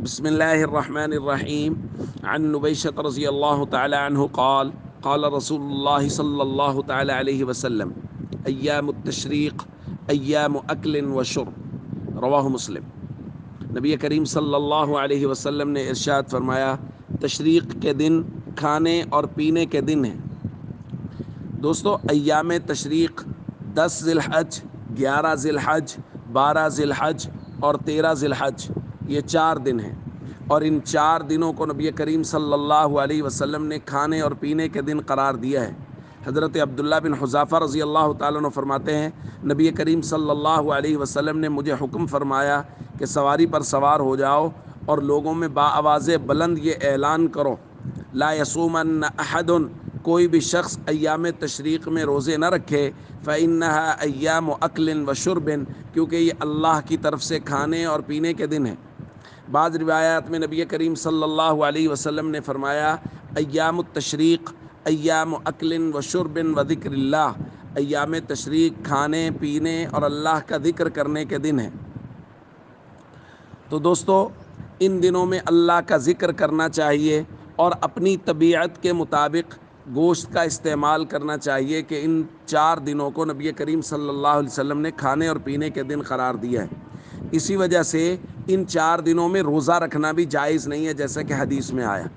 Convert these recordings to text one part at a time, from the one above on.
بسم الله الرحمن الرحيم. عن نبيشة رضي الله تعالى عنه قال قال رسول الله صلى الله تعالى عليه وسلم أيام التشريق أيام أكل وشرب رواہ مسلم. نبی کریم صلی اللہ علیہ وسلم نے ارشاد فرمایا تشریق کے دن کھانے اور پینے کے دن ہیں. دوستو ایام تشریق 10 ذی الحج، 11 ذی الحج، 12 ذی الحج اور 13 ذی الحج، یہ 4 دن ہیں، اور ان 4 دنوں کو نبی کریم صلی اللہ علیہ وسلم نے کھانے اور پینے کے دن قرار دیا ہے. حضرت عبداللہ بن حذافہ رضی اللہ تعالیٰ عنہ فرماتے ہیں نبی کریم صلی اللہ علیہ وسلم نے مجھے حکم فرمایا کہ سواری پر سوار ہو جاؤ اور لوگوں میں باآواز بلند یہ اعلان کرو لا یصومن احد، کوئی بھی شخص ایام تشریق میں روزے نہ رکھے، فإنها ایام اکل و شرب، کیونکہ یہ اللہ کی طرف سے کھانے اور پینے کے دن ہیں. بعض روایات میں نبی کریم صلی اللہ علیہ وسلم نے فرمایا ایام التشریق ایام اکل و شرب و ذکر اللہ، ایام تشریق کھانے پینے اور اللہ کا ذکر کرنے کے دن ہیں. تو دوستو ان دنوں میں اللہ کا ذکر کرنا چاہیے اور اپنی طبیعت کے مطابق گوشت کا استعمال کرنا چاہیے کہ ان 4 دنوں کو نبی کریم صلی اللہ علیہ وسلم نے کھانے اور پینے کے دن قرار دیا ہے. اسی وجہ سے ان 4 دنوں میں روزہ رکھنا بھی جائز نہیں ہے جیسا کہ حدیث میں آیا،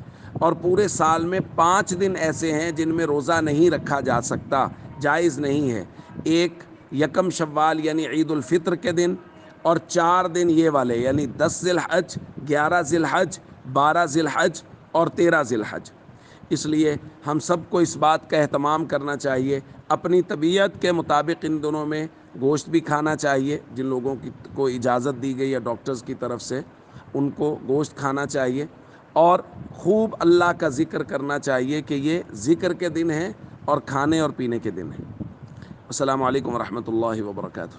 اور پورے سال میں 5 دن ایسے ہیں جن میں روزہ نہیں رکھا جا سکتا، جائز نہیں ہے. ایک یکم شوال یعنی عید الفطر کے دن، اور 4 دن یہ والے یعنی 10 ذی الحج، 11 ذی الحج، 12 ذی الحج اور 13 ذی الحج. اس لیے ہم سب کو اس بات کا اہتمام کرنا چاہیے، اپنی طبیعت کے مطابق ان دنوں میں گوشت بھی کھانا چاہیے، جن لوگوں کو اجازت دی گئی ہے ڈاکٹرز کی طرف سے ان کو گوشت کھانا چاہیے، اور خوب اللہ کا ذکر کرنا چاہیے کہ یہ ذکر کے دن ہیں اور کھانے اور پینے کے دن ہیں. السلام علیکم ورحمۃ اللہ وبرکاتہ.